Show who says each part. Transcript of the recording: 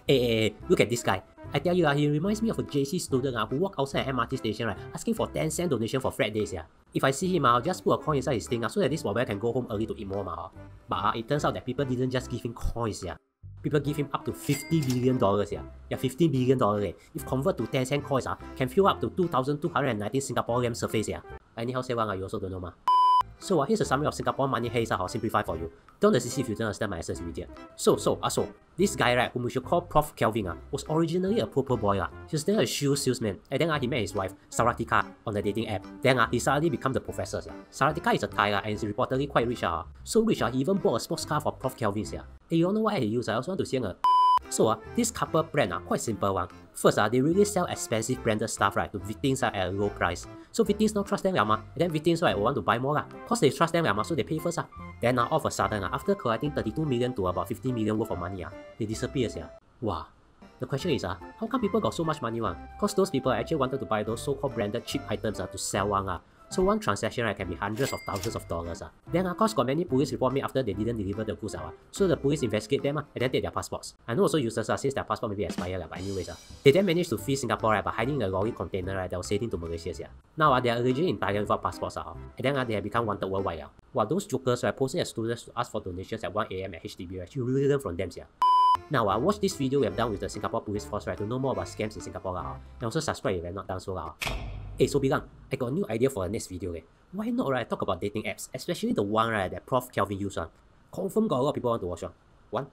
Speaker 1: Hey, look at this guy. I tell you, he reminds me of a JC student who walked outside an MRT station, asking for 10-cent donation for frat days. If I see him, I'll just put a coin inside his thing so that this boy can go home early to eat more. But it turns out that people didn't just give him coins. People give him up to $50 billion. Yeah, $15 billion. If convert to 10-cent coins, can fill up to 2,219 Singaporean surface. Anyhow say one, you also don't know. So here's a summary of Singapore money haze I'll simplify for you. Don't see if you don't understand my essence immediate. So, this guy, whom we should call Prof. Kelvin, was originally a poor boy. He was then a shoe salesman, and then he met his wife, Saratika, on the dating app. Then he suddenly became the professor. Saratika is a Thai and is reportedly quite rich. So rich, he even bought a sports car for Prof. Kelvin. Hey, you all know what he used? I also want to see a... So this couple brand quite simple one. First, they really sell expensive branded stuff to victims at a low price. So victims don't trust them, and then victims want to buy more cause they trust them, so they pay first. Then all of a sudden, after collecting 32 million to about 50 million worth of money, they disappear. Wow. The question is, how come people got so much money? Cause those people actually wanted to buy those so-called branded cheap items to sell one. So one transaction can be hundreds of thousands of dollars. Then of course got many police report made after they didn't deliver the goods. So the police investigate them and then take their passports. I know also users since their passport may be expired, but anyways. They then managed to flee Singapore by hiding a lorry container that was sailing to Malaysia. Now they are originally in Thailand without passports. And then they have become wanted worldwide. While those jokers posting as students to ask for donations at 1 AM at HDB, you really learn from them. Now watch this video we have done with the Singapore Police Force to know more about scams in Singapore. And also subscribe if you have not done so. Hey, so Bilang, I got a new idea for the next video. Why not talk about dating apps, especially the one that Prof. Kelvin used. Confirm got a lot of people want to watch. One,